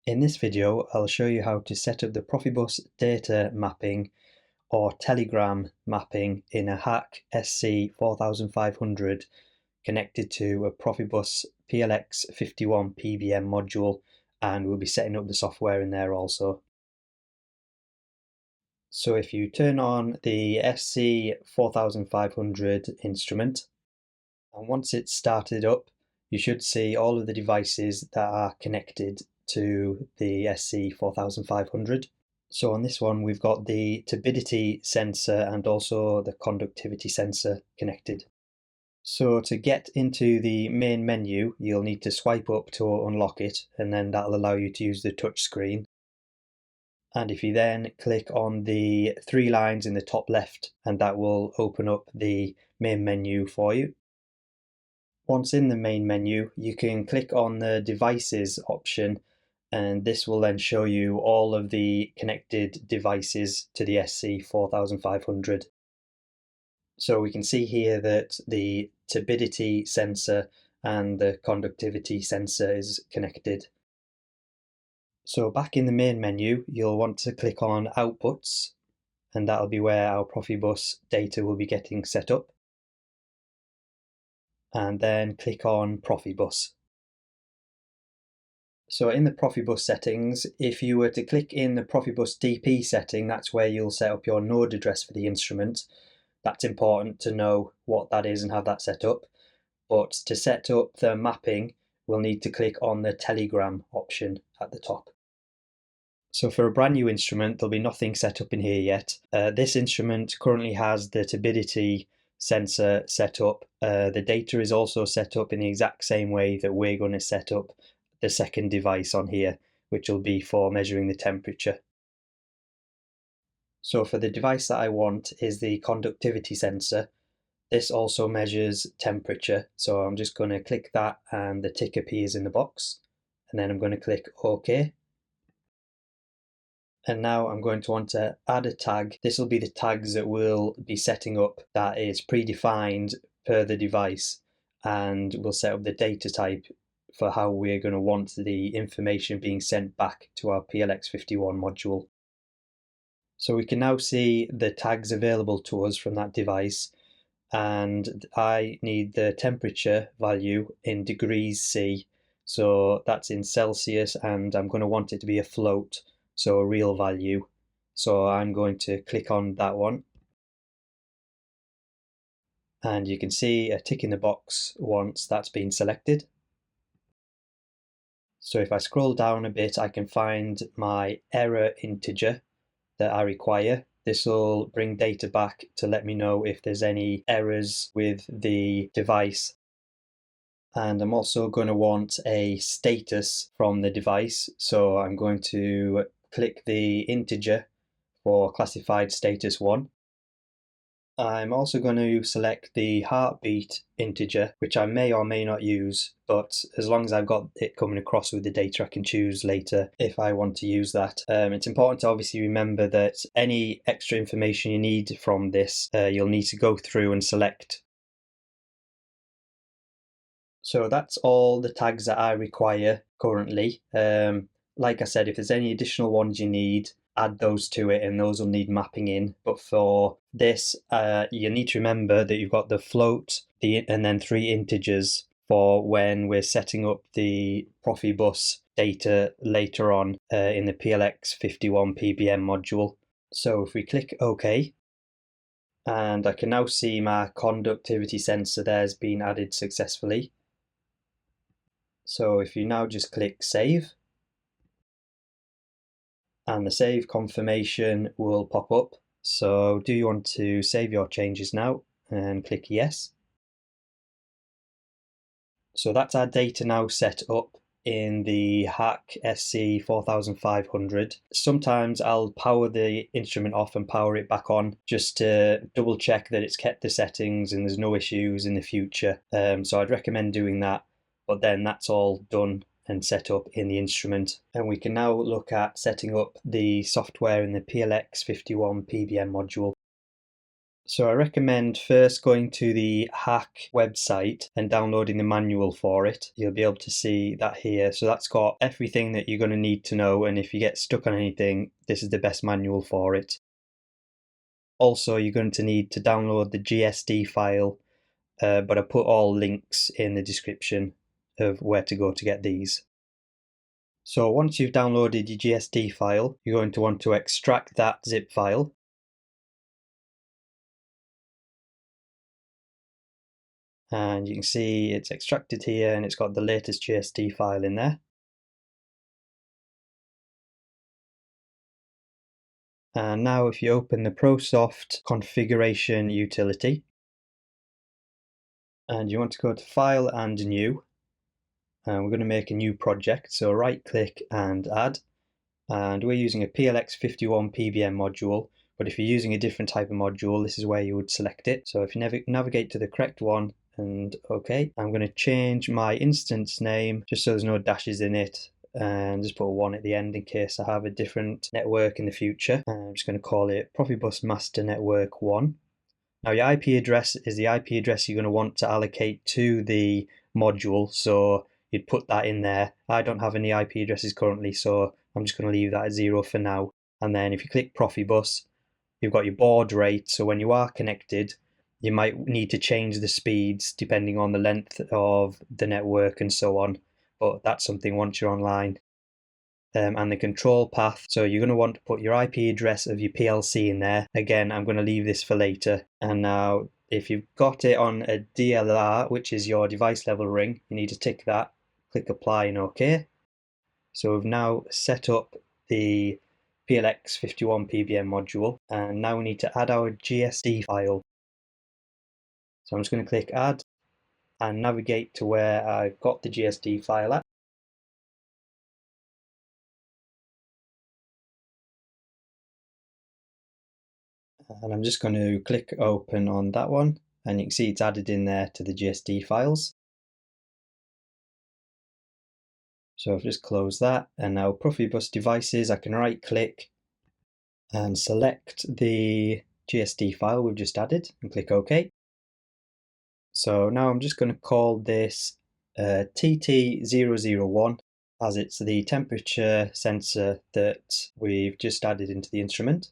In this video, I'll show you how to set up the Profibus data mapping or telegram mapping in a Hach SC4500 connected to a Profibus PLX51PBM module, and we'll be setting up the software in there also. So if you turn on the SC4500 instrument, and once it's started up, you should see all of the devices that are connected to the SC4500. So on this one, we've got the turbidity sensor and also the conductivity sensor connected. So to get into the main menu, you'll need to swipe up to unlock it, and then that'll allow you to use the touch screen. And if you then click on the three lines in the top left, and that will open up the main menu for you. Once in the main menu, you can click on the devices option, and this will then show you all of the connected devices to the SC4500. So we can see here that the turbidity sensor and the conductivity sensor is connected. So back in the main menu, you'll want to click on Outputs, and that'll be where our Profibus data will be getting set up. And then click on Profibus. So in the Profibus settings, if you were to click in the Profibus DP setting, that's where you'll set up your node address for the instrument. That's important to know what that is and have that set up. But to set up the mapping, we'll need to click on the telegram option at the top. So for a brand new instrument, there'll be nothing set up in here yet. This instrument currently has the turbidity sensor set up. The data is also set up in the exact same way that we're going to set up the second device on here, which will be for measuring the temperature. So for the device that I want is the conductivity sensor. This also measures temperature, so I'm just going to click that and the tick appears in the box, and then I'm going to click OK. And now I'm going to want to add a tag. This will be the tags that we'll be setting up that is predefined per the device, and we'll set up the data type for how we're going to want the information being sent back to our PLX51 module. So we can now see the tags available to us from that device, and I need the temperature value in degrees C, so that's in Celsius, and I'm going to want it to be a float, so a real value. So I'm going to click on that one, and you can see a tick in the box once that's been selected. So if I scroll down a bit, I can find my error integer that I require. This will bring data back to let me know if there's any errors with the device. And I'm also going to want a status from the device, so I'm going to click the integer for classified status 1. I'm also going to select the heartbeat integer, which I may or may not use, but as long as I've got it coming across with the data, I can choose later if I want to use that. It's important to obviously remember that any extra information you need from this, you'll need to go through and select. So that's all the tags that I require currently. Like I said, if there's any additional ones you need, add those to it, and those will need mapping in. But for this, you need to remember that you've got the float, and then 3 integers for when we're setting up the Profibus data later on in the PLX51PBM module. So if we click OK, and I can now see my conductivity sensor there has been added successfully. So if you now just click Save, and the save confirmation will pop up. So do you want to save your changes now? And click Yes. So that's our data now set up in the Hach SC4500. Sometimes I'll power the instrument off and power it back on just to double check that it's kept the settings and there's no issues in the future. So I'd recommend doing that, but then that's all done and set up in the instrument. And we can now look at setting up the software in the PLX51PBM module. So I recommend first going to the Hach website and downloading the manual for it. You'll be able to see that here. So that's got everything that you're going to need to know, and if you get stuck on anything, this is the best manual for it. Also, you're going to need to download the GSD file, but I put all links in the description of where to go to get these. So once you've downloaded your GSD file, you're going to want to extract that zip file. And you can see it's extracted here and it's got the latest GSD file in there. And now if you open the Prosoft Configuration utility, and you want to go to File and New, and we're going to make a new project, so right click and add, and we're using a PLX51PBM module, but if you're using a different type of module, this is where you would select it. So if you navigate to the correct one and OK, I'm going to change my instance name just so there's no dashes in it, and just put a 1 at the end in case I have a different network in the future. I'm just going to call it Profibus Master Network 1. Now your IP address is the IP address you're going to want to allocate to the module, so you'd put that in there. I don't have any IP addresses currently, so I'm just going to leave that at 0 for now. And then if you click Profibus, you've got your baud rate, so when you are connected, you might need to change the speeds depending on the length of the network and so on, but that's something once you're online. And the control path, so you're going to want to put your IP address of your PLC in there. Again, I'm going to leave this for later. And now if you've got it on a DLR, which is your device level ring, you need to tick that, click apply and OK. So we've now set up the PLX51PBM module, and now we need to add our GSD file. So I'm just going to click add and navigate to where I've got the GSD file at. And I'm just going to click open on that one, and you can see it's added in there to the GSD files. So I've just closed that, and now Profibus devices, I can right click and select the GSD file we've just added and click OK. So now I'm just going to call this TT001, as it's the temperature sensor that we've just added into the instrument.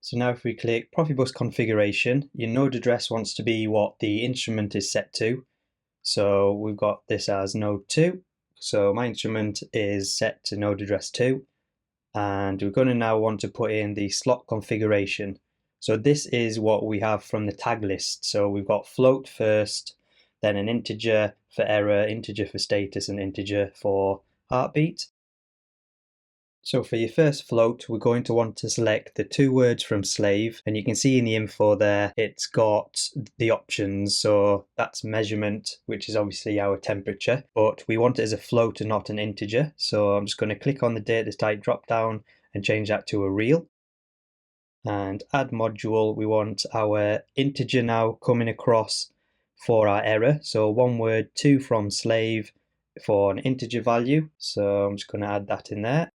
So now if we click Profibus Configuration, your node address wants to be what the instrument is set to. So we've got this as node 2. So my instrument is set to node address 2. And we're going to now want to put in the slot configuration. So this is what we have from the tag list. So we've got float first, then an integer for error, integer for status, and integer for heartbeat. So for your first float, we're going to want to select the 2 words from slave, and you can see in the info there, it's got the options. So that's measurement, which is obviously our temperature, but we want it as a float and not an integer. So I'm just going to click on the data type drop down and change that to a real. And add module, we want our integer now coming across for our error. So 1 word, 2 from slave for an integer value. So I'm just going to add that in there.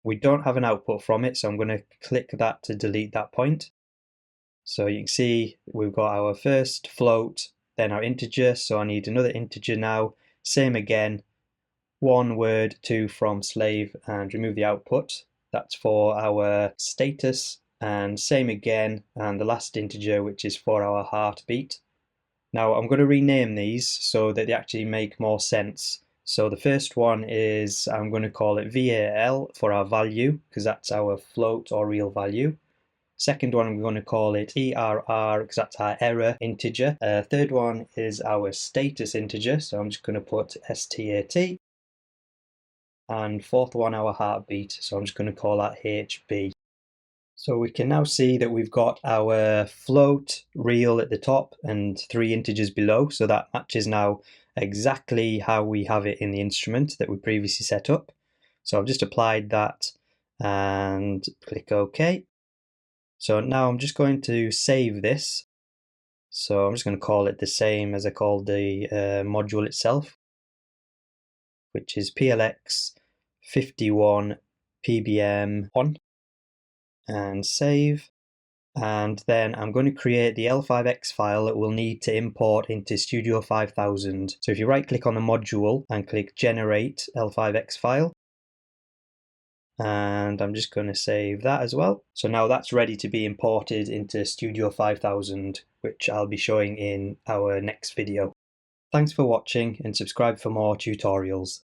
We don't have an output from it, so I'm going to click that to delete that point. So you can see we've got our first float, then our integer, so I need another integer now. Same again, 1 word, 2 from slave, and remove the output. That's for our status, and same again, and the last integer, which is for our heartbeat. Now I'm going to rename these so that they actually make more sense. So the first one is, I'm going to call it VAL for our value, because that's our float or real value. Second one, I'm going to call it ERR, because that's our error integer. Third one is our status integer, so I'm just going to put STAT. And fourth one, our heartbeat, so I'm just going to call that HB. So we can now see that we've got our float real at the top and 3 integers below, so that matches now exactly how we have it in the instrument that we previously set up. So I've just applied that and click OK. So now I'm just going to save this. So I'm just going to call it the same as I called the module itself, which is PLX51 PBM1 and save. And then I'm going to create the L5X file that we'll need to import into Studio 5000. So if you right click on the module and click Generate L5X file, and I'm just going to save that as well. So now that's ready to be imported into Studio 5000, which I'll be showing in our next video. Thanks for watching and subscribe for more tutorials.